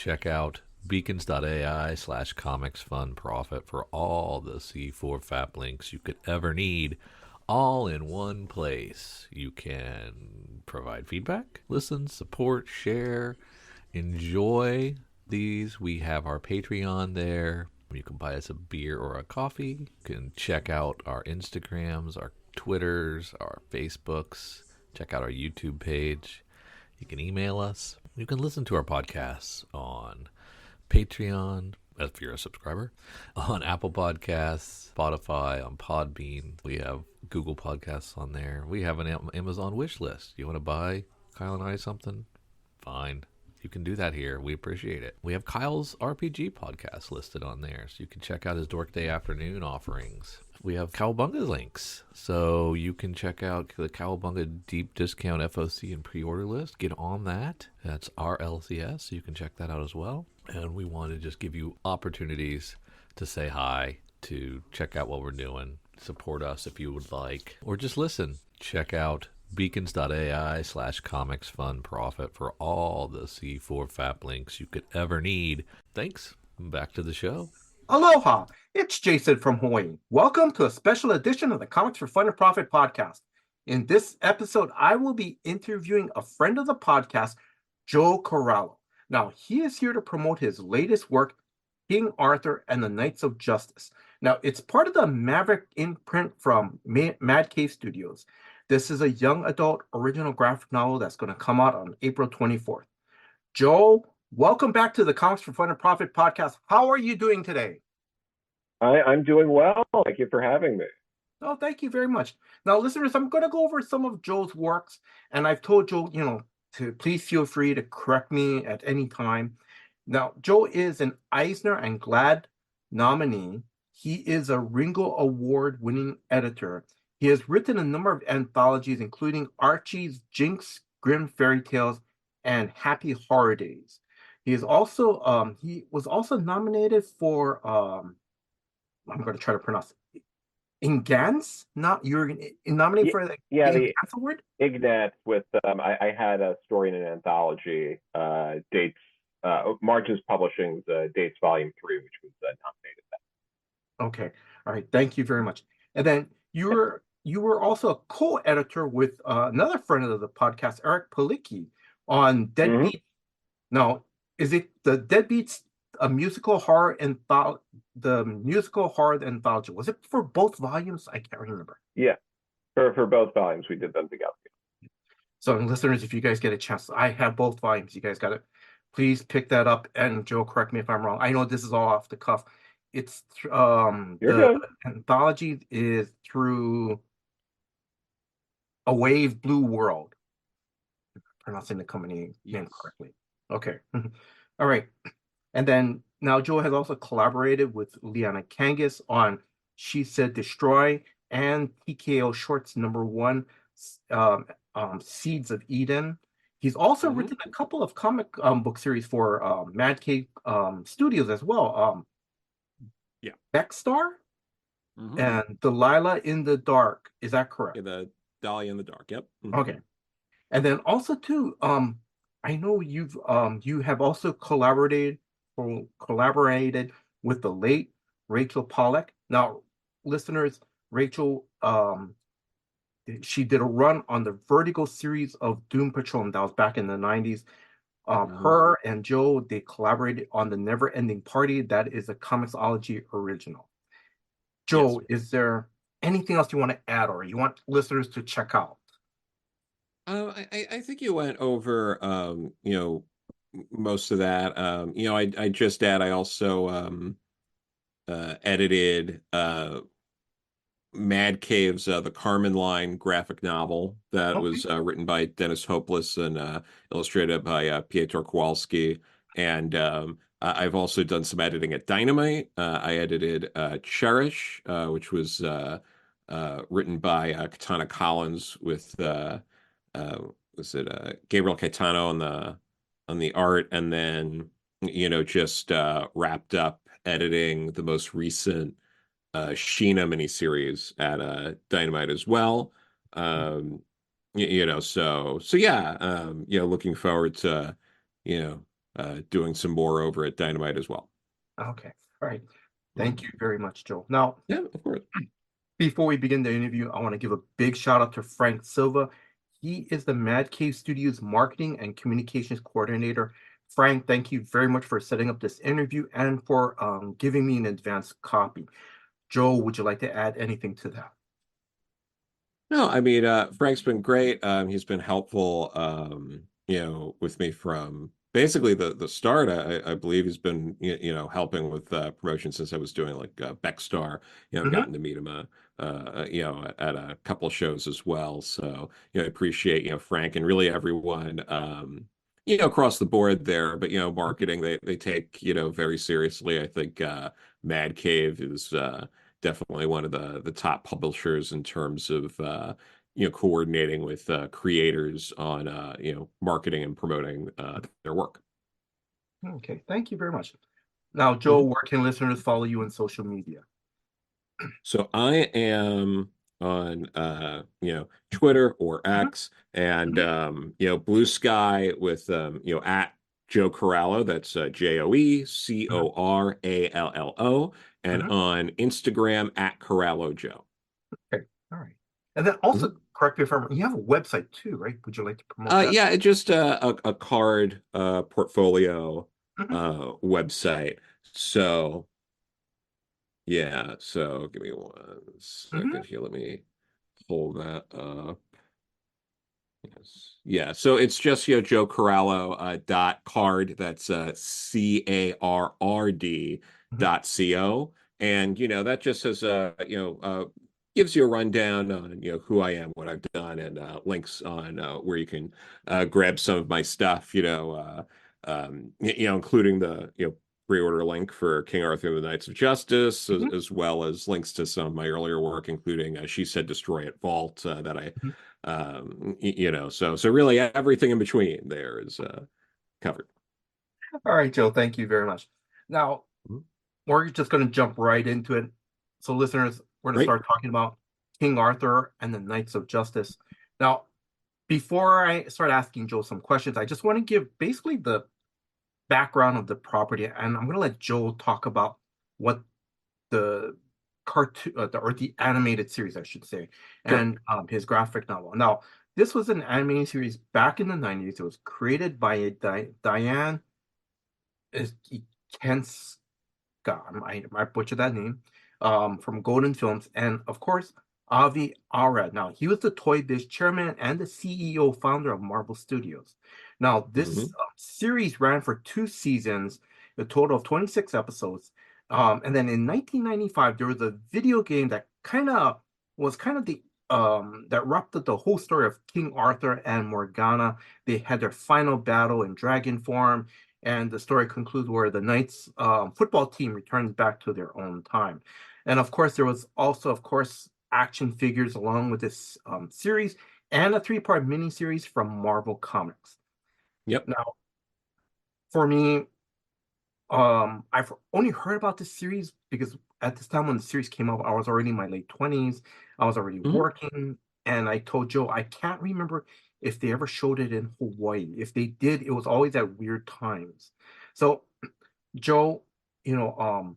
Check out beacons.ai/comics fun profit for all the C4 FAP links you could ever need, all in one place. You can provide feedback, listen, support, share, enjoy these. We have our Patreon there. You can buy us a beer or a coffee. You can check out our Instagrams, our Twitters, our Facebooks. Check out our YouTube page. You can email us. You can listen to our podcasts on Patreon, if you're a subscriber, on Apple Podcasts, Spotify, on Podbean. We have Google Podcasts on there. We have an Amazon wish list. You want to buy Kyle and I something? Fine. You can do that here. We appreciate it. We have Kyle's RPG podcast listed on there, so you can check out his Dork Day Afternoon offerings. We have Cowabunga links, so you can check out the Cowabunga Deep Discount FOC and pre-order list. Get on that. That's RLCS, so you can check that out as well. And we want to just give you opportunities to say hi, to check out what we're doing, support us if you would like, or just listen. Check out beacons.ai/comics fun profit for all the C4 FAP links you could ever need. Thanks. Back to the show. Aloha, it's Jason from Hawaii. Welcome to a special edition of the Comics for Fun and Profit podcast. In this episode, I will be interviewing a friend of the podcast, Joe Corallo. Now, he is here to promote his latest work, King Arthur and the Knights of Justice. Now, it's part of the Maverick imprint from Mad Cave Studios. This is a young adult original graphic novel that's going to come out on April 24th. Joe, welcome back to the Comics for Fun and Profit podcast. How are you doing today? I'm doing well. Thank you for having me. Oh, thank you very much. Now, listeners, I'm going to go over some of Joe's works, and I've told Joe, to please feel free to correct me at any time. Now, Joe is an Eisner and GLAAD nominee. He is a Ringo Award-winning editor. He has written a number of anthologies, including Archie's Jinx, Grim Fairy Tales, and Happy Horror Days. He was also nominated for I'm going to try to pronounce it. Ingans? Not you're nominated for the Ingans Award? Ignatz with I had a story in an anthology, Dates Martin's Publishing's Dates Volume 3, which was nominated that. Okay. All right. Thank you very much. And then you were also a co-editor with another friend of the podcast, Eric Palicki, on Deadbeat. Mm-hmm. Now, is it the Deadbeats a musical horror anthology? The musical horror anthology, was it for both volumes? I can't remember. Yeah, for both volumes, we did them together. So, listeners, if you guys get a chance, I have both volumes. You guys got to please pick that up. And Joe, correct me if I'm wrong. I know this is all off the cuff. It's the anthology is through A Wave Blue World. I'm pronouncing the company name correctly. Okay. All right. And then now Joe has also collaborated with Liana Kangas on She Said Destroy and TKO Shorts #1, Seeds of Eden. He's also written a couple of comic book series for Mad Cave Studios as well. Beckstar and Delilah in the Dark. Is that correct? Yeah, the Dahlia in the Dark. Yep. Okay. And then also too, I know you have also collaborated with the late Rachel Pollack. Now, listeners, Rachel, she did a run on the Vertigo series of Doom Patrol, that was back in the 90s. Her and Joe, they collaborated on the Never Ending Party. That is a Comixology original. Joe, is there anything else you want to add or you want listeners to check out? I think you went over, most of that. I just add, I also edited Mad Cave's The Carmen Line graphic novel that was written by Dennis Hopeless and illustrated by Piotr Kowalski. And I've also done some editing at Dynamite. I edited Cherish, which was written by Katana Collins with Gabriel Caetano on the art, and then just wrapped up editing the most recent Sheena miniseries at Dynamite as well. Looking forward to doing some more over at Dynamite as well. Okay. All right. Thank you very much, Joe. Now, Yeah, of course. before we begin the interview, I want to give a big shout out to Frank Silva. He is the Mad Cave Studios marketing and communications coordinator. Frank, thank you very much for setting up this interview and for giving me an advance copy. Joe, would you like to add anything to that? No, I mean, Frank's been great. He's been helpful, with me from basically the start. I believe he's been, helping with promotion since I was doing like Beckstar. Mhm. Gotten to meet him, at a couple of shows as well. So, I appreciate, Frank and really everyone, across the board there. But, marketing they take, very seriously. I think Mad Cave is definitely one of the top publishers in terms of coordinating with creators on marketing and promoting their work. Okay, thank you very much. Now, Joe, Mhm. where can listeners follow you on social media? So I am on Twitter or Mhm, X and mhm, Blue Sky with at Joe Corallo, that's mhm, JoeCorallo, and mhm. on Instagram at Corallo Joe. Okay, all right. And then also, correct me if I'm wrong, you have a website too, right? Would you like to promote that? Yeah, it's just a card portfolio Mhm, website. So yeah, so give me one mhm. second here. Let me pull that up. Yes. Yeah, so it's just Joe Corallo dot card. That's CARRD Mhm. dot CO. And that just has gives you a rundown on who I am, what I've done, and links on where you can grab some of my stuff, including the pre-order link for King Arthur and the Knights of Justice, Mhm. as well as links to some of my earlier work, including She Said Destroy It Vault that I Mhm. so really everything in between there is covered. All right, Joe, thank you very much. Now, Mhm. we're just going to jump right into it. So, listeners, we're going to Great. start talking about King Arthur and the Knights of Justice. Now, before I start asking Joe some questions, I just want to give basically the background of the property, and I'm going to let Joe talk about what the cartoon or the animated series, I should say, Sure. and his graphic novel. Now, this was an animated series back in the 90s. It was created by a Diane is Kens God, I butchered that name, from Golden Films, and of course, Avi Arad. Now, he was the Toy Biz chairman and the CEO founder of Marvel Studios. Now, this Hmm. series ran for 2 seasons, a total of 26 episodes. And then in 1995, there was a video game that kind of the that wrapped up the whole story of King Arthur and Morgana. They had their final battle in dragon form, and the story concludes where the Knights football team returns back to their own time. And of course, there was also, of course, action figures along with this series and a three-part miniseries from Marvel Comics. Yep. Now, for me, I've only heard about this series because at this time when the series came out, I was already in my late 20s. I was already Hmm. working, and I told Joe I can't remember if they ever showed it in Hawaii. If they did, it was always at weird times. So Joe, you know,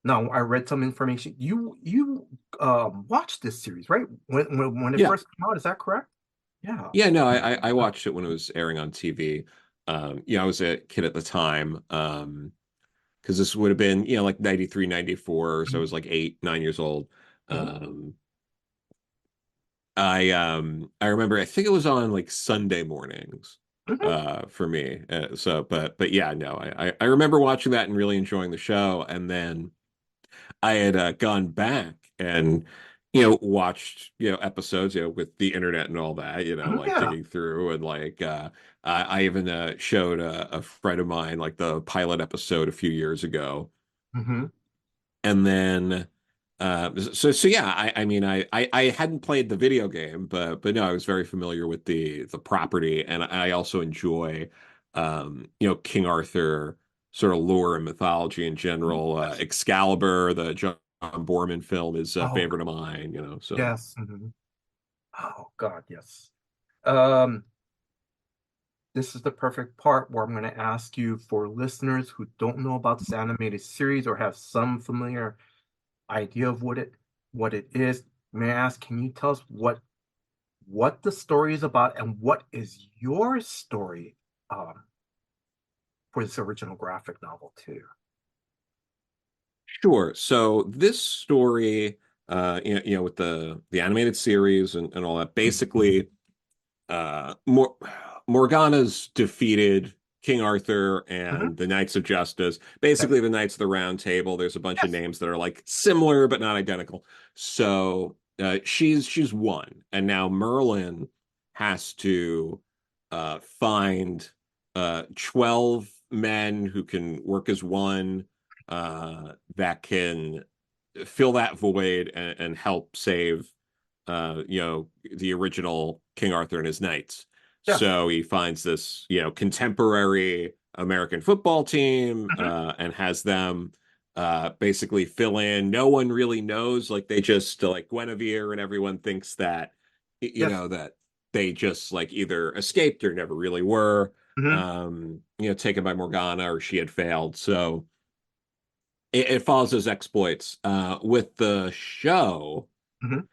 now I read some information. You watched this series, right? When it Yeah. first came out, is that correct? Yeah. Yeah, no, I watched it when it was airing on TV. I was a kid at the time. Because this would have been, like 93, 94, so I Mhm. was like 8, 9 years old. Mhm. Um I remember I think it was on like Sunday mornings Mhm. for me. But yeah, no, I remember watching that and really enjoying the show. And then I had gone back and watched episodes with the internet and all that, like Yeah. digging through and like I even showed a friend of mine like the pilot episode a few years ago. Hmm. And then so yeah, I mean I hadn't played the video game, but no, I was very familiar with the property, and I also enjoy King Arthur sort of lore and mythology in general. Yes. Excalibur, the John Boorman film, is a Oh, favorite of mine, so yes. Oh God, yes. Um, this is the perfect part where I'm going to ask you, for listeners who don't know about this animated series or have some familiar idea of what it is, may I ask, can you tell us what the story is about and what is your story um, for this original graphic novel too? Sure. So this story, with the animated series and all that, basically, Morgana's defeated King Arthur Mhm. and the Knights of Justice. Okay. Basically, the Knights of the Round Table. There's a bunch of Yes. names that are like similar but not identical. So she's won, and now Merlin has to find 12 men who can work as one, that can fill that void and help save the original King Arthur and his knights. Yes. So he finds this, contemporary American football team, Mhm. and has them basically fill in. No one really knows, like they just like Guinevere, and everyone thinks that, Yes. that they just like either escaped or never really were, Mhm. taken by Morgana, or she had failed. So it follows those exploits. With the show, Mhm.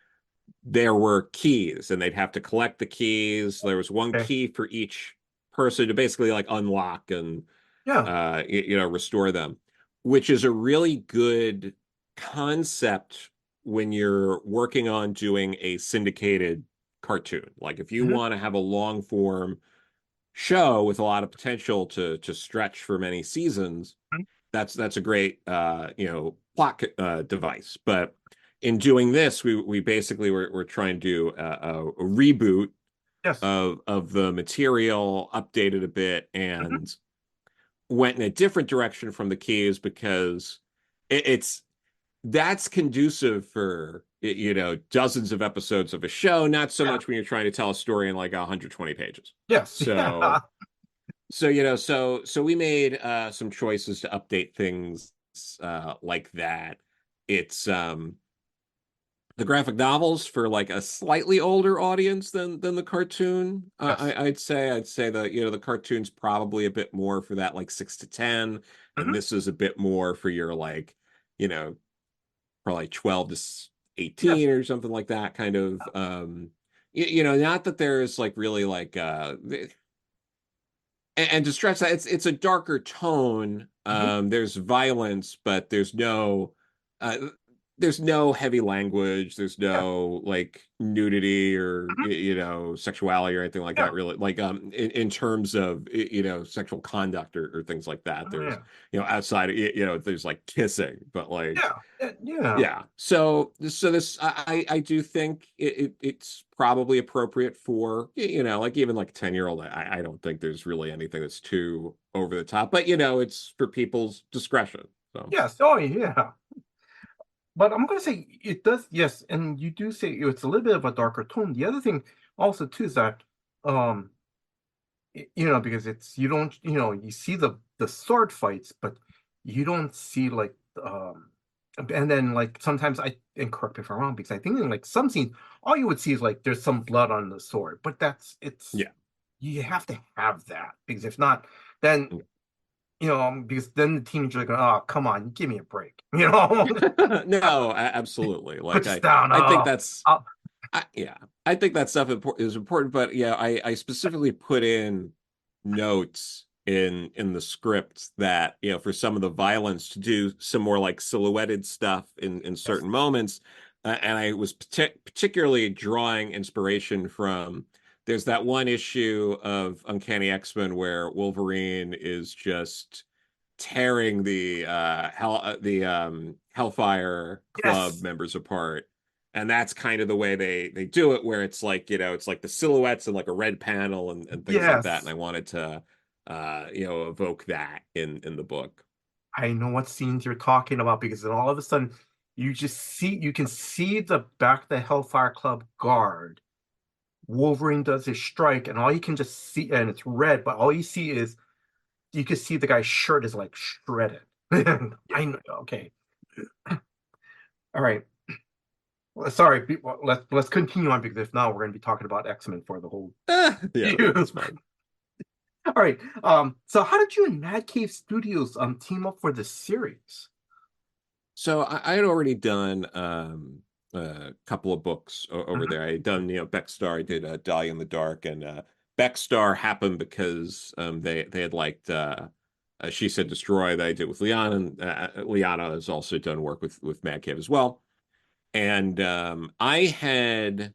there were keys, and they'd have to collect the keys. There was one Okay. key for each person to basically like unlock and Yeah. restore them, which is a really good concept when you're working on doing a syndicated cartoon. Like if you Mhm. want to have a long form show with a lot of potential to stretch for many seasons, Mhm. that's a great plot device. But in doing this, we basically were trying to do a reboot Yes. of the material, updated a bit, Mhm. and went in a different direction from the keys, because it's that's conducive for dozens of episodes of a show, not so Yeah. much when you're trying to tell a story in like 120 pages. Yes. Yeah. So we made some choices to update things like that. It's the graphic novels for like a slightly older audience than the cartoon. Yes. I'd say that the cartoon's probably a bit more for that like 6 to 10, and Mhm. this is a bit more for your like you know probably 12 to Yes. 18 or something like that kind of. Not that there's like really like and to stretch that, it's a darker tone. Mhm. There's violence, but uh, there's no heavy language. There's Yeah. no like nudity or Mhm. sexuality or anything like Yeah. that. Really, like in terms of sexual conduct or things like that. Oh, There's yeah. outside there's like kissing, but like Yeah. Yeah. yeah. So this I do think it's probably appropriate for like even like a 10-year-old. I don't think there's really anything that's too over the top, but it's for people's discretion. So Yes. Oh, yeah. But I'm going to say it does, yes, and you do say it's a little bit of a darker tone. The other thing also too is that, um, because it's you don't, you see the sword fights, but you don't see like, and then like sometimes and correct me if I'm wrong, because I think in like some scenes, all you would see is like there's some blood on the sword, but it's yeah. you have to have that because if not, then because then the teenager like, oh, come on, give me a break, No, absolutely. put Like this down, I think oh. that's yeah, I think that stuff is important, but yeah, I specifically put in notes in the script that for some of the violence to do some more like silhouetted stuff in Yes. certain moments, and I was particularly drawing inspiration from. There's that one issue of Uncanny X-Men where Wolverine is just tearing the Hellfire Club Yes. members apart, and that's kind of the way they do it, where it's like it's like the silhouettes and like a red panel and things like that, and Yes. I wanted to evoke that in the book. I know what scenes you're talking about because then all of a sudden you can see the back of the Hellfire Club guard. Wolverine does his strike, and all you can just see, and it's red, but all you see is you can see the guy's shirt is like shredded. Yeah. I know. Okay. All right. Well, sorry. Let's continue on because if not, we're going to be talking about X-Men for the whole Yeah, that's fine. All right. So how did you and Mad Cave Studios team up for this series? So I had already done a couple of books over Mhm. there. I had done, Beckstar. I did Dahlia in the Dark, and Beckstar happened because they had liked She Said Destroy that I did with Liana, and Liana has also done work with Mad Cave as well. And I had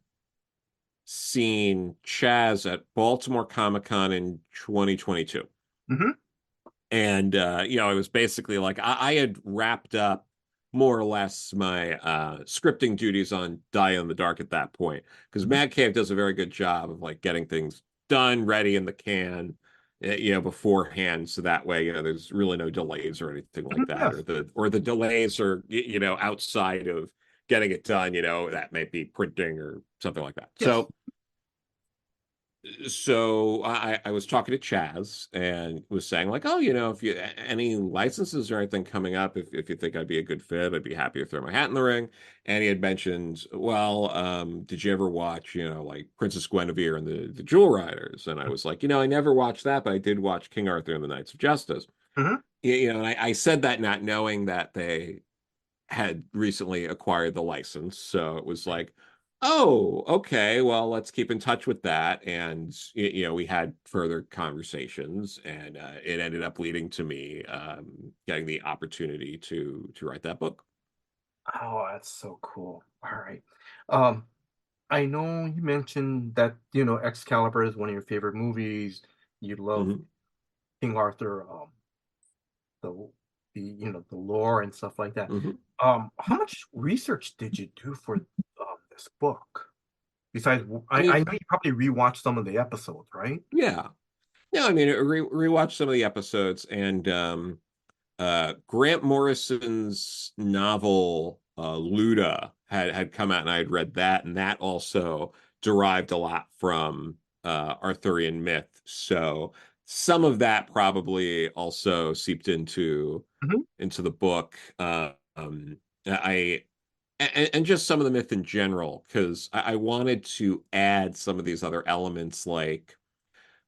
seen Chaz at Baltimore Comic Con in 2022. Mhm. And it was basically like I had wrapped up more or less my scripting duties on Die in the Dark at that point, because Mhm. Mad Cave does a very good job of like getting things done, ready in the can, beforehand, so that way, there's really no delays or anything like Mhm. that, or Yes. the delays are outside of getting it done, that may be printing or something like that. Yes. So I was talking to Chaz and was saying like, oh, if you any licenses or anything coming up, if you think I'd be a good fit, I'd be happy to throw my hat in the ring. And he had mentioned, well, did you ever watch, like Princess Guinevere and the Jewel Riders? And I was like, I never watched that, but I did watch King Arthur and the Knights of Justice. Mhm. And I said that not knowing that they had recently acquired the license. So it was like, oh, okay, well, let's keep in touch with that. And, we had further conversations, and it ended up leading to me getting the opportunity to write that book. Oh, that's so cool. All right. I know you mentioned that, Excalibur is one of your favorite movies. You love Hmm. King Arthur, the the lore and stuff like that. Hmm. How much research did you do for this book? Besides, I I mean, know you probably rewatched some of the episodes, right? yeah. No, I mean, rewatched some of the episodes, and Grant Morrison's novel Luda had come out, and I had read that, and that also derived a lot from Arthurian myth. So some of that probably also seeped Hmm. into the book. I and just some of the myth in general, because I wanted to add some of these other elements, like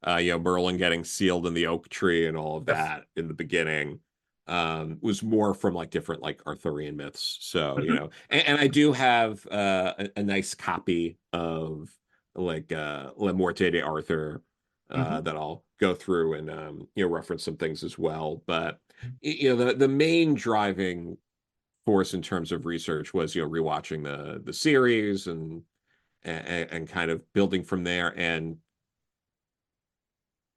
Merlin getting sealed in the oak tree and all of Yes. that in the beginning, was more from like different like Arthurian myths. So, Hmm. and I do have a nice copy of like Le Morte de Arthur Hmm. that I'll go through and reference some things as well. But the main driving force in terms of research was rewatching the series, and kind of building from there, and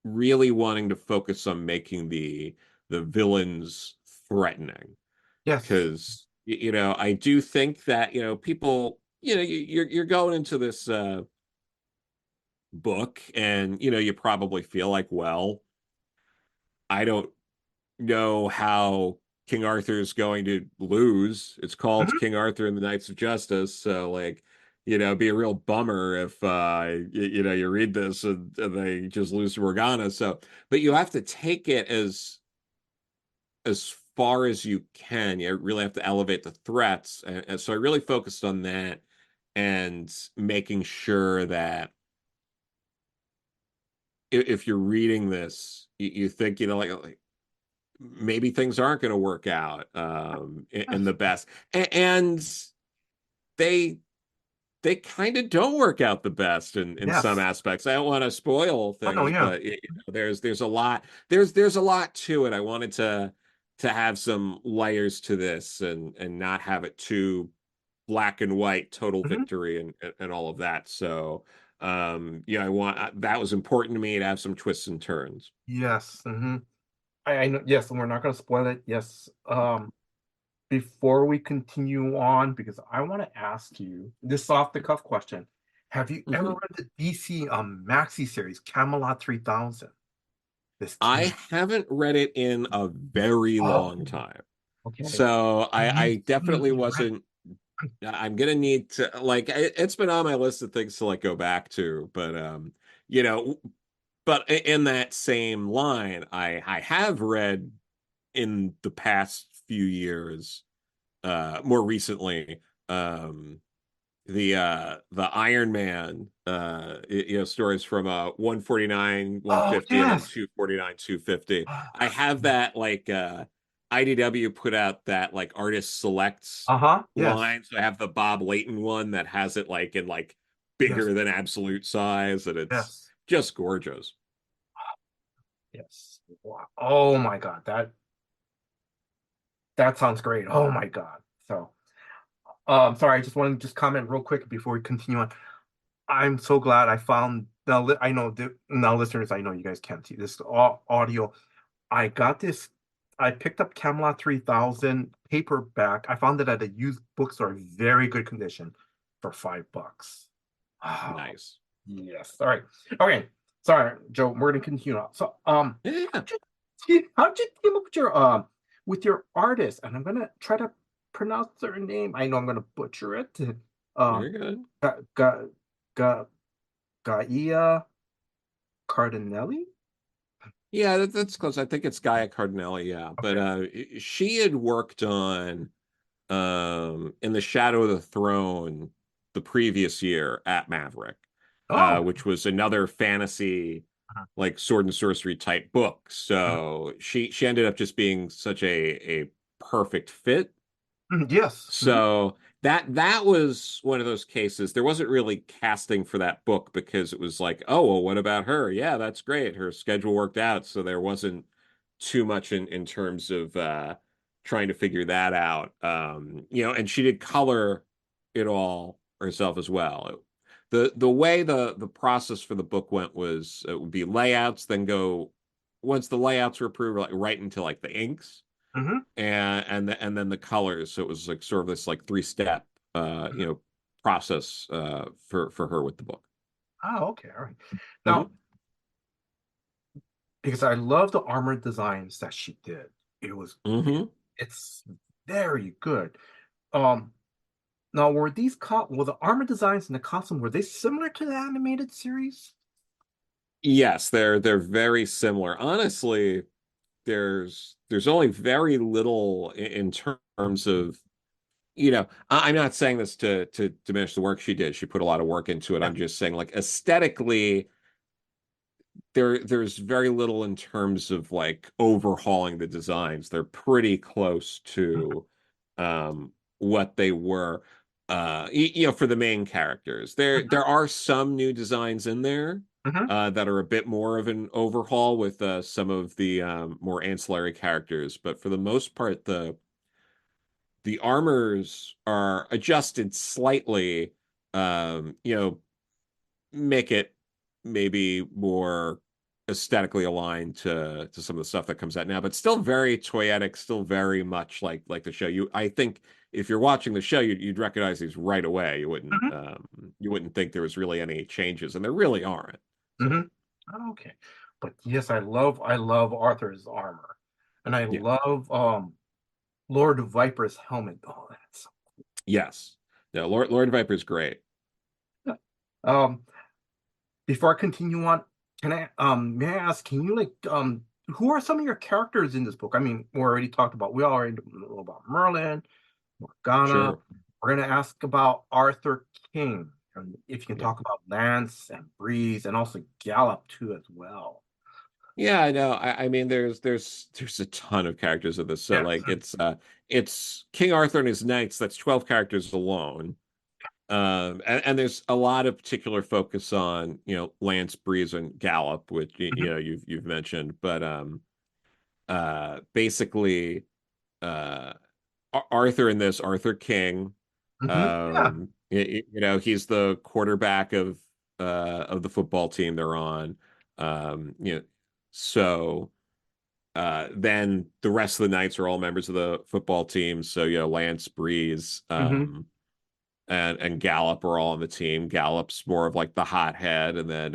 really wanting to focus on making the villains threatening, Yes. because I do think that people, you're going into this book, and you probably feel like, well, I don't know how King Arthur's going to lose. It's called Hmm. King Arthur and the Knights of Justice, so like, it'd be a real bummer if you read this, and they just lose to Morgana. So, but you have to take it as far as you can. You really have to elevate the threats, and so I really focused on that, and making sure that if you're reading this, you think, like maybe things aren't going to work out in Yes. the best. And they they kind of don't work out the best in some Yes. aspects. I don't want to spoil Oh no, things, yeah. but there's a lot, there's a lot to it. I wanted to have some layers to this, and not have it too black and white, total Hmm. victory, and all of that. So I want that was important to me, to have some twists and turns. Yes. Hmm. I know. Yes, and we're not going to spoil it. Yes. Before we continue on, because I want to ask you this off the cuff question: have you ever Mhm. read the DC Maxi series Camelot 3000? This I TV. haven't read it in a very Oh, long time. okay. So You I definitely really read. wasn't. I'm gonna need to, like, it's been on my list of things to like go back to, but you know, but in that same line, I have read in the past few years, more recently, um the Iron Man stories from 149, Oh 150, and then yes. 249, 250. I have that like IDW put out that like artist selects Uh-huh. Yes. line. So I have the Bob Layton one that has it like in like Yes. bigger than absolute size, and it's Yes. just gorgeous. Yes. Wow. Oh my God. That sounds great. Oh my God. So, sorry, I just wanted to just comment real quick before we continue on. I'm so glad I found now. I know now, listeners. I know you guys can't see this audio. I got this. I picked up Camelot 3000 paperback. I found it at a used bookstore, very good condition, for $5. Wow. Nice. Yes. All right. Okay. Sorry, Joe. We're gonna continue on. So, Yeah, how'd you team up with your artist? And I'm gonna try to pronounce their name. I know I'm gonna butcher it. very good. Ga, Ga, Ga, Gaia Cardinelli? Yeah, that's close. I think it's Gaia Cardinelli, yeah. But Okay. she had worked on in the Shadow of the Throne the previous year at Maverick, Oh. which was another fantasy Uh-huh. like sword and sorcery type book. Uh-huh. So she ended up just being such a perfect fit. Yes. So that was one of those cases. There wasn't really casting for that book because it was like, oh, well, what about her? Yeah, that's great. Her schedule worked out, so there wasn't too much in terms of trying to figure that out. And she did color it all herself as well. The way the process for the book went was it would be layouts, then go once the layouts were approved, like right into like the inks Hmm. and then the colors. So it was like sort of this like three-step process for her with the book. Oh, okay. All right. Now, Hmm. because I love the armor designs that she did. It was Hmm. it's very good. Um, Now were were the armor designs and the costume were they similar to the animated series? Yes, they're very similar. Honestly, there's only very little in terms of I'm not saying this to diminish the work she did. She put a lot of work into it. Yeah. I'm just saying like aesthetically there's very little in terms of like overhauling the designs. They're pretty close to what they were for the main characters. There are some new designs in there Hmm. that are a bit more of an overhaul with some of the more ancillary characters, but for the most part the armors are adjusted slightly make it maybe more aesthetically aligned to some of the stuff that comes out now, but still very toyetic, still very much like the show. I think if you're watching the show, you'd recognize these right away. Hmm. You wouldn't think there was really any changes, and there really aren't. So Hmm. Okay. But yes, I love Arthur's armor. And I yeah, love Lord Viper's helmet. Oh, that's yes, no, Lord Viper's great. um before I continue on, can I may I ask, can you who are some of your characters in this book? I mean, we already know about Merlin, Morgana. Sure, We're gonna ask about Arthur King, and if you can yeah. talk about Lance and Breeze and also Gallop too as well. Yeah, I know. I mean, there's a ton of characters of this. So Yeah. like it's King Arthur and his knights. That's 12 characters alone. And there's a lot of particular focus on Lance, Breeze, and Gallop, which Hmm. you've mentioned, but basically uh Arthur in this Arthur King, Hmm. Yeah. he's the quarterback of the football team they're on, so then the rest of the knights are all members of the football team. So Lance, Breeze, Hmm. and Gallup are all on the team. Gallup's more of like the hothead, and then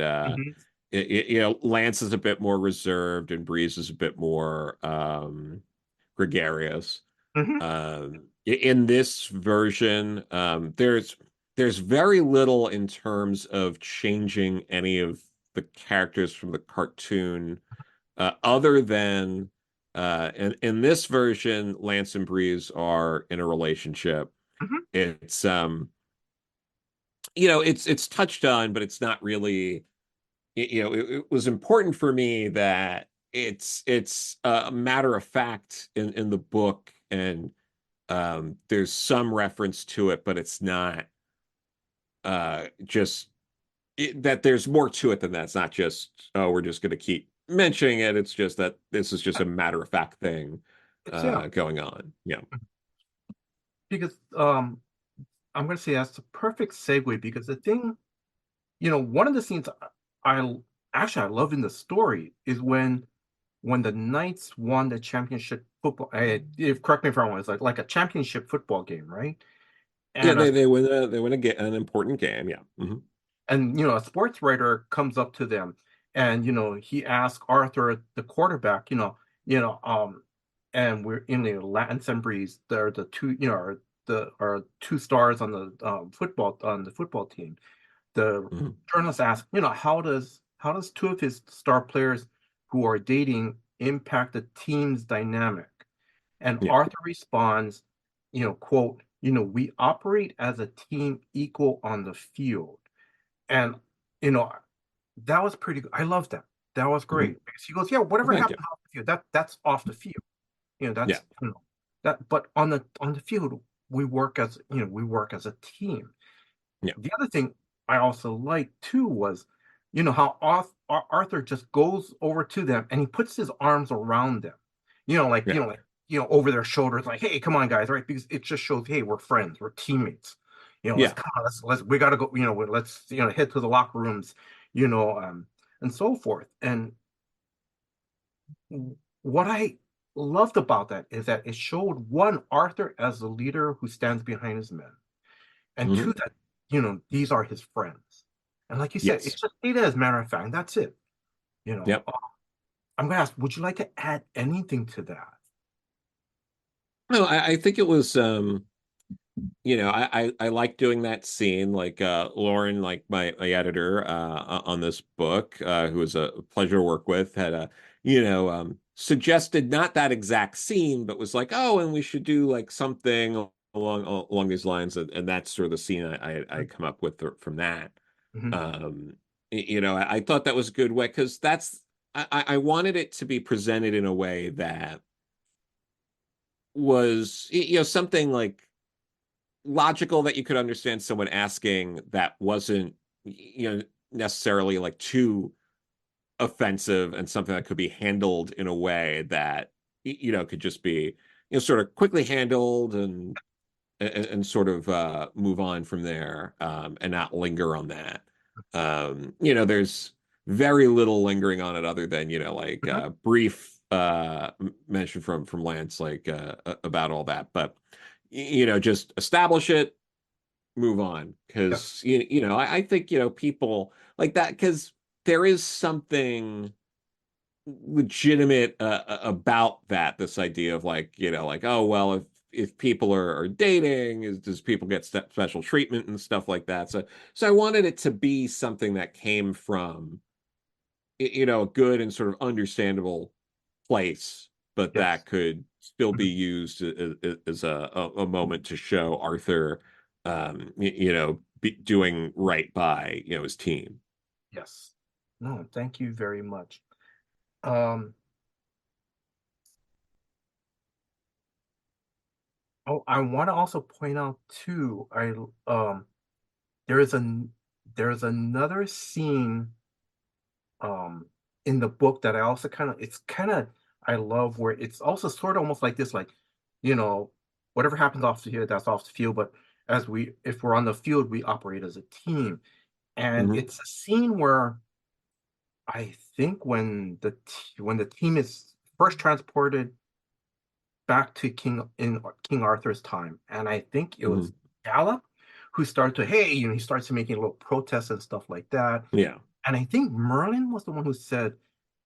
Hmm. Lance is a bit more reserved, and Breeze is a bit more gregarious. Hmm. In this version, there's very little in terms of changing any of the characters from the cartoon, other than in this version, Lance and Breeze are in a relationship. Hmm. It's it's touched on, but it's not really. It was important for me that it's a matter of fact in the book, and there's some reference to it, but it's not just that there's more to it than that. It's not just, oh, we're just going to keep mentioning it. It's just that this is just a matter of fact thing It's yeah, going on. Yeah. because I'm gonna say that's the perfect segue because the thing, one of the scenes I I love in the story is when the Knights won the championship football. If correct me if I'm wrong, it's like a championship football game, right? Yeah, And a they win an important game. Yeah. a sports writer comes up to them, and he asks Arthur, the quarterback, and we're in the Lance and Breeze. They're the two, are two stars on the football team. The Mhm. journalist asks, how does two of his star players who are dating impact the team's dynamic? And Yeah. Arthur responds, quote, we operate as a team equal on the field. And, you know, that was pretty good. I love that. That was Mhm. great. Because he goes, yeah, Well, whatever thank you. happens off the field, that's off the field. Yeah. That's, that, but on the field, we work as a team. Yeah. The other thing I also liked too was, how Arthur just goes over to them and he puts his arms around them, like Yeah. over their shoulders, like, "Hey, come on, guys!" Right? Because it just shows, hey, we're friends, we're teammates. Let's Yeah. come on, let's we gotta go. Let's head to the locker rooms, and so forth. And what I loved about that is that it showed one Arthur as the leader who stands behind his men, and two, Mhm. that these are his friends. And like you said, it's Yes. just data as a matter of fact. That's it. Yep. I'm gonna ask, would you like to add anything to that? No, I think it was I like doing that scene. Like Lauren, like my editor on this book, who was a pleasure to work with, had suggested not that exact scene, but was like, oh, and we should do like something along these lines, and that's sort of the scene I come up with from that. Mhm. Um, I thought that was a good way because I wanted it to be presented in a way that was something like logical that you could understand someone asking that wasn't necessarily like too offensive, and something that could be handled in a way that could just be sort of quickly handled, and sort of move on from there, and not linger on that. There's very little lingering on it other than like Mhm. brief mention from Lance, like about all that, but just establish it, move on, Yes. because I think people like that, because there is something legitimate about that, this idea of like like, oh well, if people are dating, does people get special treatment and stuff like that. So I wanted it to be something that came from a good and sort of understandable place, but Yes. that could still be Mhm. used as a moment to show Arthur, doing right by his team. Yes. No, thank you very much. Um, oh, I want to also point out too, there is there's another scene um in the book that I also kind of I love, where it's also sort of almost like this, like, you know whatever happens off the field, that's off the field, but if we're on the field, we operate as a team. And Hmm. it's a scene where I think when the team is first transported back to King Arthur's time, and I think it was Hmm. Gallop who started to, hey, he starts to making little protests and stuff like that. Yeah. And I think Merlin was the one who said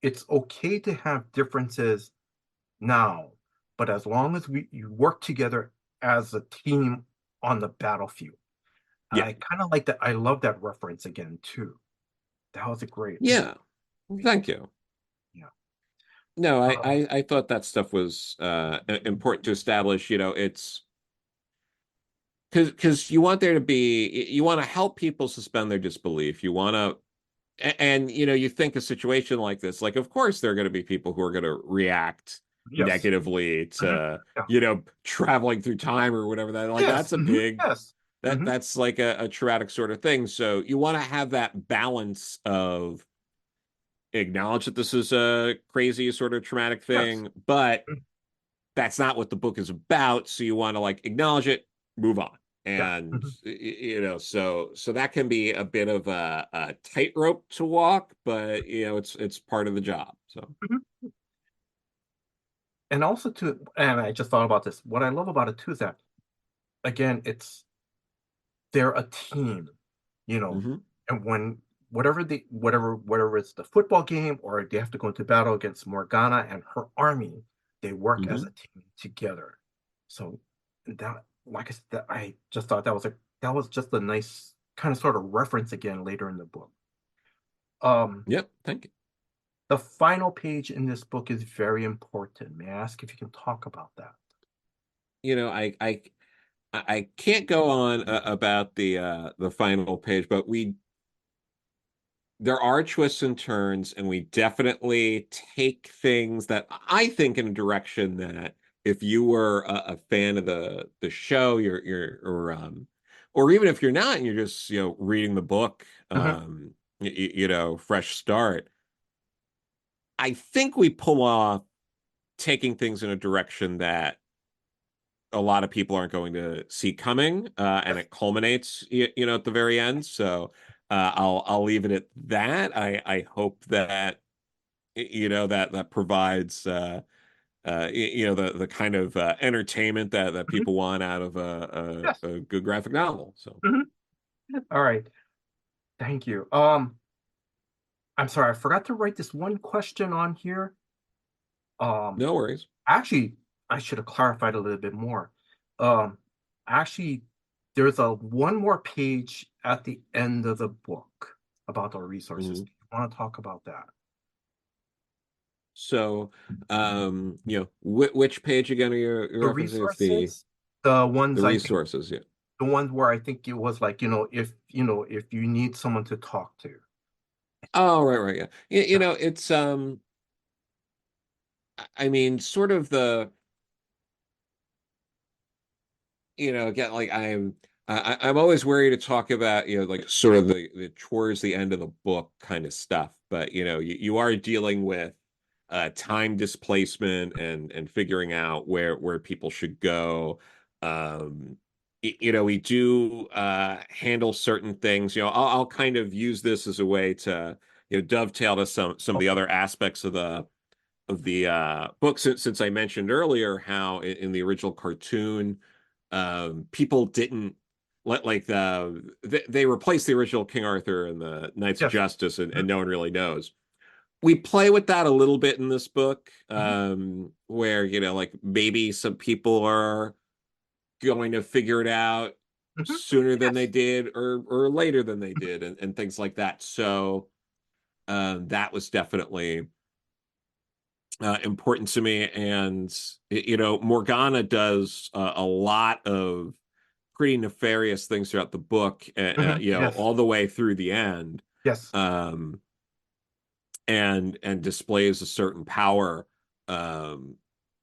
it's okay to have differences now, but as long as you work together as a team on the battlefield. Yeah. I kind of like that. I love that reference again too. That was a great. Yeah. Thank you. Yeah. No, Um, I thought that stuff was important to establish. It's because you want there to be, you want to help people suspend their disbelief. You want to, and you know, you think a situation like this, like, of course, there are going to be people who are going to react Yes. negatively Mhm. to, Yeah. you know, traveling through time or whatever that, like, Yes. that's a big, Yes. Hmm. that's like a traumatic sort of thing. So you want to have that balance of acknowledge that this is a crazy sort of traumatic Yes. thing, but Mhm. that's not what the book is about. So you want to like acknowledge it, move on. Yeah. And Mhm. you know, so that can be a bit of a tightrope to walk, but you know, it's part of the job. So Mhm. And also too, and I just thought about this. What I love about it too is that again, they're a team, you know, mhm, and when whatever it's the football game or they have to go into battle against Morgana and her army, they work as mhm. a team together. So that, like I said, I just thought that was just a nice kind of sort of reference again later in the book. Um, Yep, thank you. the final page in this book is very important. May I ask if you can talk about that? You know, I can't go on about the final page, but we there are twists and turns, and we definitely take things that I think in a direction that if you were a fan of the show, or even if you're not, and you're just you know reading the book, Mhm. you know, fresh start. I think we pull off taking things in a direction that a lot of people aren't going to see coming, and Yes. it culminates, you know, at the very end. So I'll leave it at that. I hope that you know that provides you know the kind of entertainment that Mhm. people want out of Yes. a good graphic novel. So Mhm. All right. Thank you. I'm sorry, I forgot to write this one question on here. Um, no worries. actually, I should have clarified a little bit more. Um, actually, there's a one more page at the end of the book about the resources. Mhm. Do you want to talk about that? So you know which page again are you The referencing? It's resources, the the ones I think, resources. Yeah. the ones where I think it was like, if you need someone to talk to. Oh, right, yeah. You Yeah. know, it's I mean, sort of the you know, again, like I'm always worried to talk about, you know, like sort of the towards the end of the book kind of stuff. But you know, you are dealing with time displacement and figuring out where people should go. You know, we do handle certain things. You know, I'll kind of use this as a way to you know dovetail to some of the Okay. other aspects of the book since I mentioned earlier how in the original cartoon people didn't let like they replaced the original King Arthur and the Knights of Yes. Justice and Mhm. no one really knows. We play with that a little bit in this book, Mhm. where you know like maybe some people are going to figure it out Mhm. sooner than they Yes. did or later than they did and things like that. So that was definitely important to me. And you know, Morgana does a lot of pretty nefarious things throughout the book, Mhm. you know, Yes. all the way through the end, Yes. um, and displays a certain power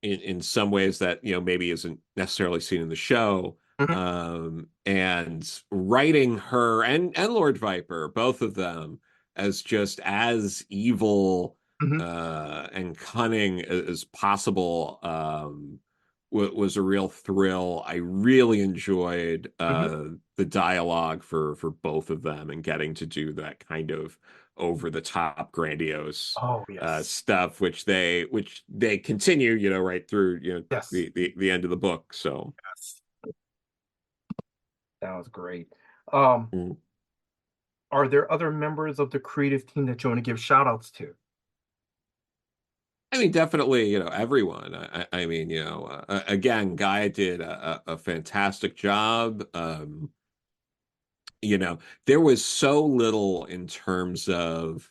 in some ways that you know maybe isn't necessarily seen in the show. Mhm. And writing her and Lord Viper, both of them, as just as evil Mhm. and cunning as possible was a real thrill. I really enjoyed Mhm. the dialogue for both of them and getting to do that kind of over the top grandiose Oh, yes. stuff which they continue you know right through you know Yes. the end of the book. So Yes. That was great. Um, mm. are there other members of the creative team that you want to give shout outs to? I mean definitely you know everyone. I mean you know again Guy did a fantastic job. You know there was so little in terms of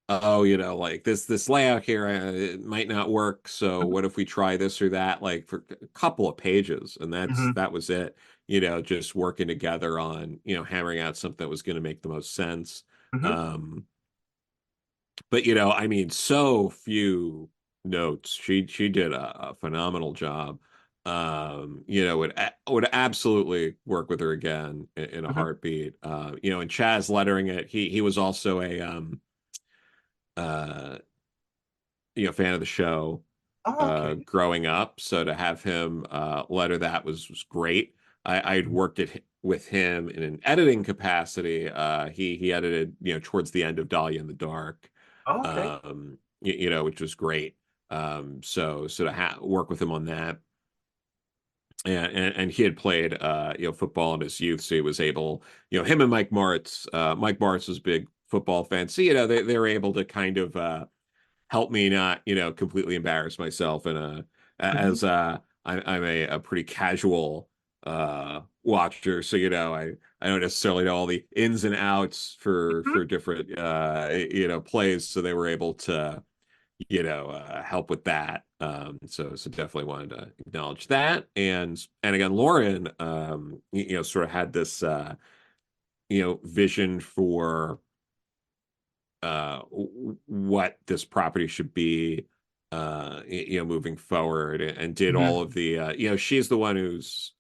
oh, like this layout here, it might not work. So Mhm, what if we try this or that? Like for a couple of pages, and mhm, that was it. Just working together on hammering out something that was going to make the most sense. mhm, Um, but I mean, so few notes. She did a phenomenal job. Would absolutely work with her again in a mhm. heartbeat. And Chaz lettering it. He was also a uh fan of the show Oh, okay. growing up. So to have him letter that was great. I'd Mhm. worked with him in an editing capacity. He edited towards the end of Dahlia in the Dark, Oh, okay. which was great. So to work with him on that, and he had played football in his youth, so he was able, him and Mike Martz was a big football fan, so they were able to kind of help me not completely embarrass myself, and Mhm, as I'm a pretty casual watcher, so I don't necessarily know all the ins and outs mhm. for different plays, so they were able to help with that. So definitely wanted to acknowledge that. And again, Lauren, sort of had this, vision for what this property should be, moving forward, and did Mhm, all of the, she's the one who's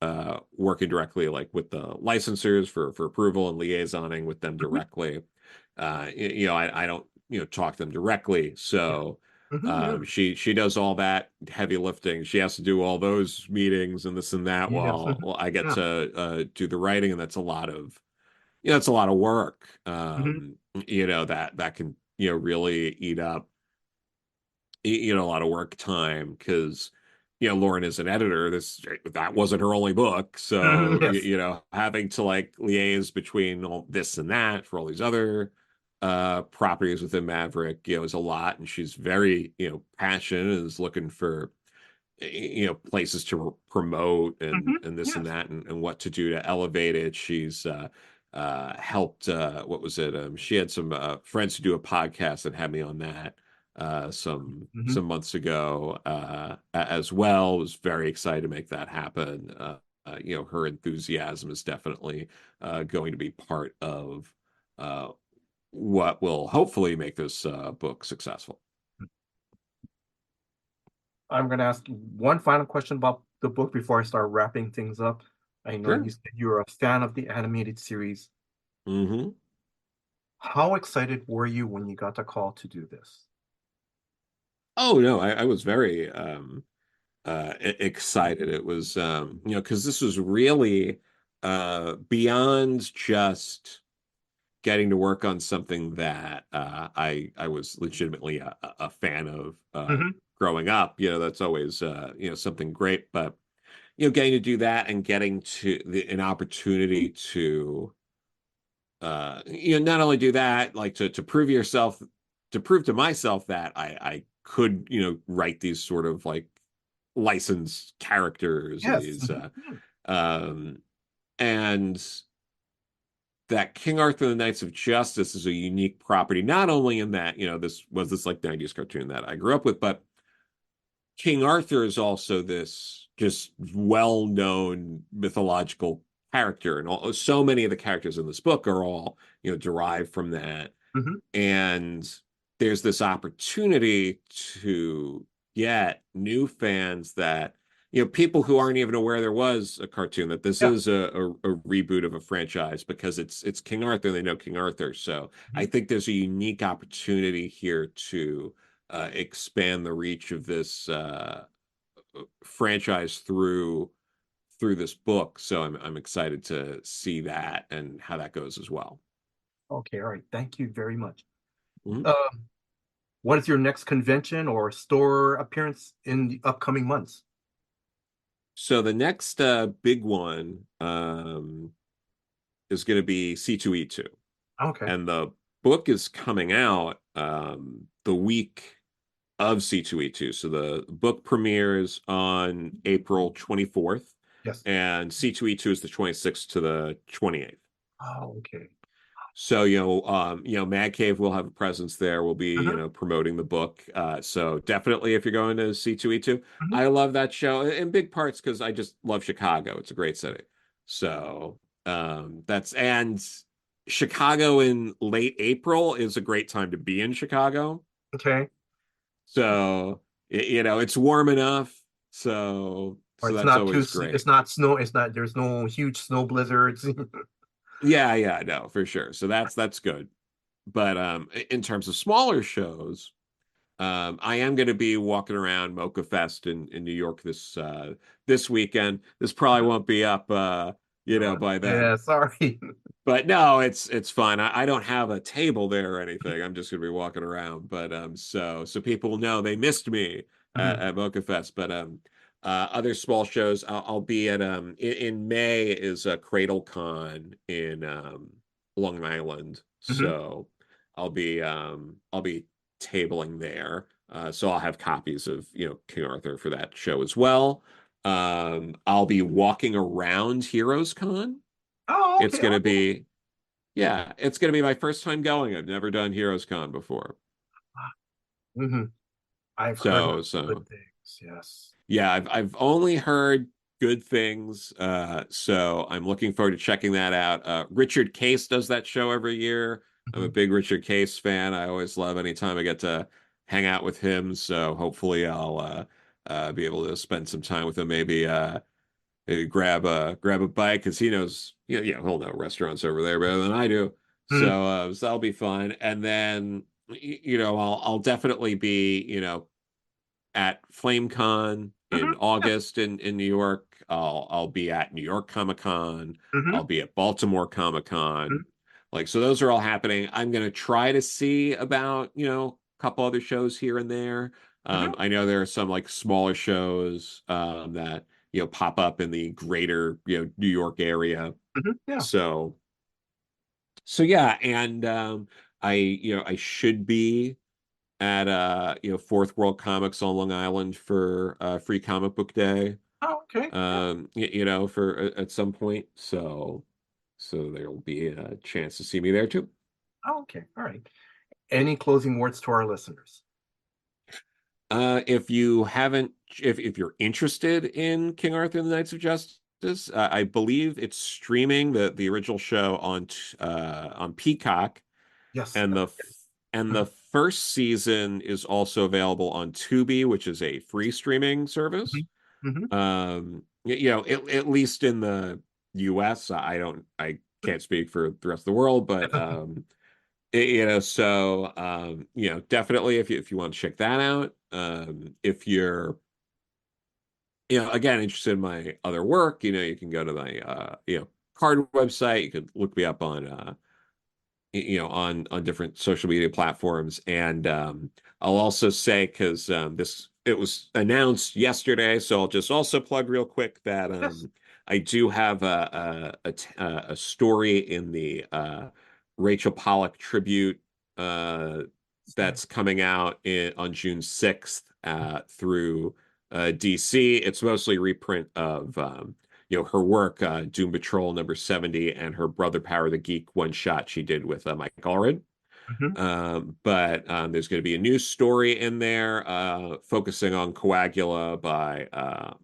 working directly, like with the licensors for approval and liaisoning with them mhm. directly. I don't, talk to them directly. Yeah. So Mhm, yeah. she does all that heavy lifting. She has to do all those meetings and this and that Yes. while Mhm. I get Yeah. to do the writing, and that's a lot of it's a lot of work. Mhm, That can really eat up a lot of work time, because Lauren is an editor. That wasn't her only book, mhm. so Yes. having to like liaise between all this and that for all these other properties within Maverick is a lot, and she's very passionate and is looking for places to promote, and Mhm. this and Yes. that, and what to do to elevate it. She's helped, what was it, she had some friends who do a podcast and had me on that Mhm. some months ago, as well. Was very excited to make that happen. Her enthusiasm is definitely going to be part of uh, what will hopefully make this book successful. I'm going to ask you one final question about the book before I start wrapping things up. I know you Sure. said you're a fan of the animated series. Hmm. How excited were you when you got the call to do this? Oh no, I was very excited. It was because this was really beyond just getting to work on something that I was legitimately a fan of Hmm. growing up. That's always something great. But getting to do that, and getting to an opportunity to not only do that, like to prove yourself, to prove to myself that I could write these sort of like licensed characters, and Yes. these Mhm. um and that King Arthur and the Knights of Justice is a unique property, not only in that this was this like 90s cartoon that I grew up with, but King Arthur is also this just well-known mythological character, and so many of the characters in this book are all derived from that. Mhm. And there's this opportunity to get new fans, that people who aren't even aware there was a cartoon, that this Yeah. is a reboot of a franchise, because it's King Arthur, they know King Arthur. So I Mhm. think there's a unique opportunity here to expand the reach of this franchise through this book. So I'm excited to see that and how that goes as well. Okay. All right. Thank you very much. Mhm. Uh, what is your next convention or store appearance in the upcoming months? So the next big one is going to be C2E2, Okay. and the book is coming out the week of C2E2. So the book premieres on April 24th, Yes. and C2E2 is the 26th to the 28th. Oh, okay. So, Mad Cave will have a presence there. We'll be, Mhm, promoting the book. So definitely if you're going to C2E2, mhm. I love that show in big parts because I just love Chicago. It's a great city. So, and Chicago in late April is a great time to be in Chicago. Okay. So, it's warm enough. Or So it's that's not too, always great. it's not snow, there's no huge snow blizzards. Yeah, no, for sure. So that's good. But in terms of smaller shows, I am going to be walking around Mocha Fest in New York this weekend. This probably won't be up by then. Yeah, sorry. But no, it's fine. I don't have a table there or anything. I'm just going to be walking around. But so people know they missed me Mhm, at Mocha Fest. But other small shows I'll be at in May is a Cradle Con in Long Island. mhm. So I'll be tabling there. So I'll have copies of King Arthur for that show as well. I'll be walking around Heroes Con. Oh, It's okay. gonna Oh, be yeah, it's gonna be my first time going. I've never done Heroes Con before. mhm. I've heard So nothing but so things. Yes. yeah, I've only heard good things. So I'm looking forward to checking that out. Richard Case does that show every year. I'm a Mhm, big Richard Case fan. I always love anytime I get to hang out with him. So hopefully I'll be able to spend some time with him. Maybe grab a bite because he knows, he'll know restaurants over there better than I do. mhm, So that'll be fun. And then, I'll definitely be, at FlameCon mhm. in Yeah. August in New York. I'll be at New York Comic Con. Mhm, I'll be at Baltimore Comic mhm, Con. Like, so those are all happening. I'm gonna try to see about, a couple other shows here and there. mhm, I know there are some like smaller shows that pop up in the greater New York area. mhm. Yeah. So yeah, and I should be at Fourth World Comics on Long Island for Free Comic Book Day. Oh, okay. Yeah. For at some point. So there'll be a chance to see me there too. Oh, okay. All right. Any closing words to our listeners? If you haven't, if you're interested in King Arthur and the Knights of Justice, I believe it's streaming the original show on Peacock, Yes. and Yes. the Yes. and the Mhm, first season is also available on Tubi, which is a free streaming service. mhm, mhm. At least in the US, I can't speak for the rest of the world, but definitely if you want to check that out, if you're again interested in my other work, you can go to my card website. You can look me up on on different social media platforms. And I'll also say, because this it was announced yesterday, so I'll just also plug real quick that Yes. I do have a story in the Rachel Pollack tribute uh, that's coming out on June 6th through DC. It's mostly a reprint of her work, Doom Patrol number 70, and her Brother Power the Geek one shot she did with Mike Allred. Mhm, But there's going to be a new story in there focusing on Coagula by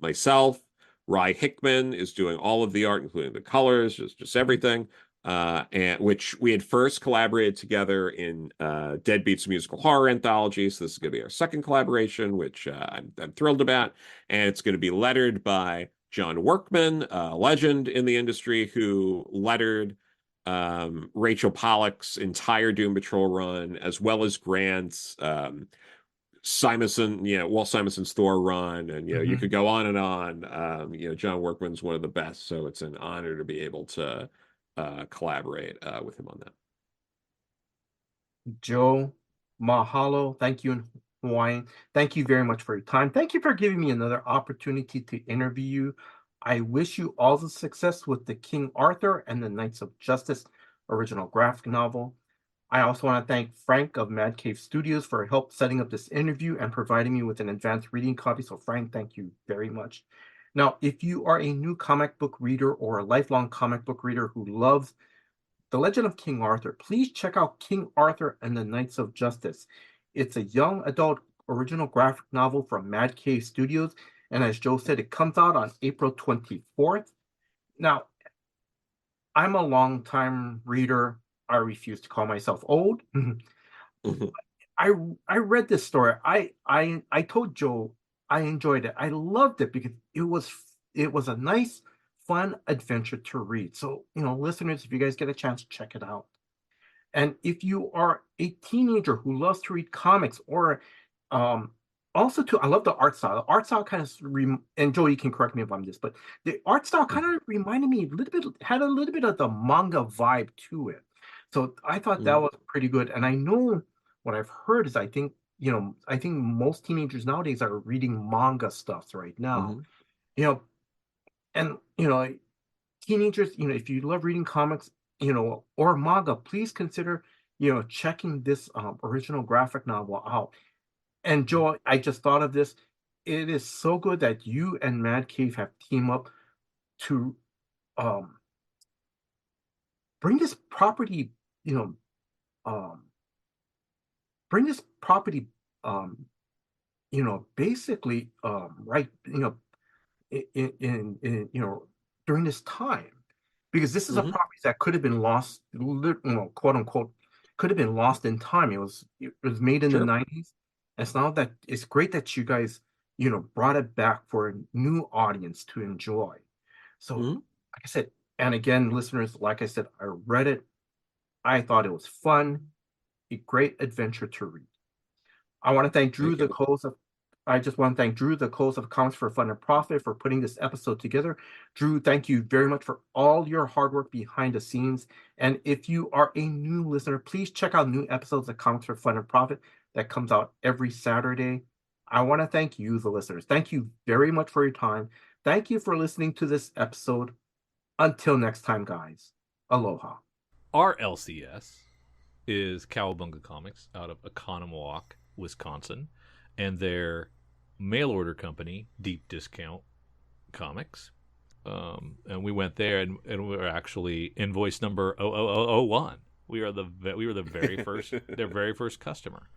myself. Rye Hickman is doing all of the art, including the colors, just mhm. everything. And which we had first collaborated together in Deadbeats Musical Horror Anthology. So this is going to be our second collaboration, which I'm thrilled about. And it's going to be lettered by John Workman, a legend in the industry who lettered Rachel Pollack's entire Doom Patrol run, as well as Grant's, Simonson, Walt Simonson's Thor run, and you Mhm. could go on and on. John Workman's one of the best, so it's an honor to be able to collaborate with him on that. Joe, mahalo. Thank you in Hawaiian. Thank you very much for your time. Thank you for giving me another opportunity to interview you. I wish you all the success with the King Arthur and the Knights of Justice original graphic novel. I also want to thank Frank of Mad Cave Studios for help setting up this interview and providing me with an advanced reading copy. So, Frank, thank you very much. Now, if you are a new comic book reader or a lifelong comic book reader who loves The Legend of King Arthur. Please check out King Arthur and the Knights of Justice. It's a young adult original graphic novel from Mad Cave Studios. And as Joe said, it comes out on April 24th. Now, I'm a long-time reader. I refuse to call myself old. I read this story. I told Joe I enjoyed it. I loved it because it was a nice, fun adventure to read. So, listeners, if you guys get a chance, check it out. And if you are a teenager who loves to read comics, or also too, I love the art style. The art style kind of, and Joe, you can correct me if I'm this, but the art style kind of reminded me a little bit, had a little bit of the manga vibe to it. So I thought that was pretty good. And I know what I've heard is I think most teenagers nowadays are reading manga stuff right now. And teenagers, if you love reading comics, or manga, please consider, checking this original graphic novel out. And Joe, I just thought of this. It is so good that you and Mad Cave have teamed up to bring this property, basically, right, in during this time, because this is a property that could have been lost, quote unquote, could have been lost in time. It was made in the 90s. It's now that it's great that you guys, brought it back for a new audience to enjoy. So, like I said, and again, listeners, like I said, I read it. I thought it was fun, a great adventure to read. I want to thank Drew, the co-host of Comics for Fun and Profit, for putting this episode together. Drew, thank you very much for all your hard work behind the scenes. And if you are a new listener, please check out new episodes of Comics for Fun and Profit that comes out every Saturday. I want to thank you, the listeners. Thank you very much for your time. Thank you for listening to this episode. Until next time, guys. Aloha. Our LCS is Cowabunga Comics out of Oconomowoc, Wisconsin, and their mail order company, Deep Discount Comics. And we went there, and we were actually invoice number 00001. We were the very first their very first customer,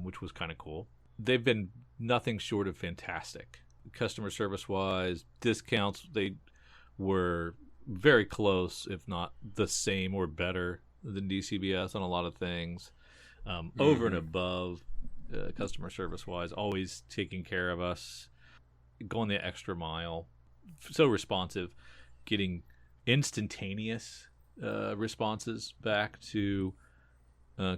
which was kind of cool. They've been nothing short of fantastic, customer service wise. Discounts, they were very close, if not the same or better than DCBS on a lot of things. Over and above, customer service wise, always taking care of us, going the extra mile, so responsive, getting instantaneous responses back to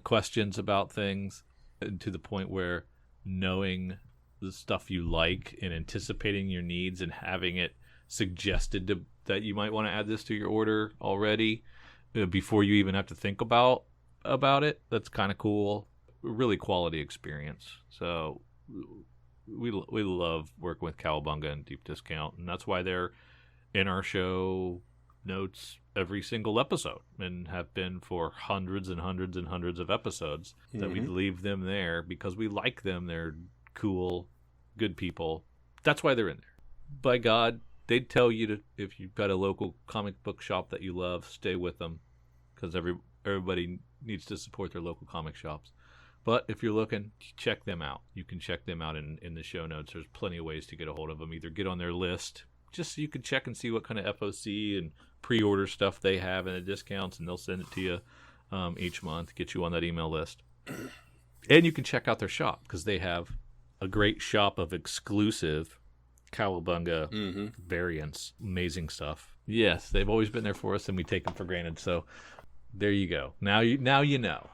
questions about things, and to the point where knowing the stuff you like and anticipating your needs and having it suggested that you might want to add this to your order already before you even have to think about it. That's kind of cool. Really quality experience. So we love working with Cowabunga and Deep Discount, and that's why they're in our show notes every single episode, and have been for hundreds and hundreds and hundreds of episodes. That we leave them there because we like them. They're cool, good people. That's why they're in there. By God, they'd tell you to, if you've got a local comic book shop that you love, stay with them, because everybody needs to support their local comic shops. But if you're looking, check them out. You can check them out in the show notes. There's plenty of ways to get a hold of them. Either get on their list, just so you can check and see what kind of FOC and pre-order stuff they have and the discounts, and they'll send it to you each month, get you on that email list. And you can check out their shop, because they have a great shop of exclusive Cowabunga variants. Amazing stuff. Yes, they've always been there for us, and we take them for granted. So there you go. Now you know.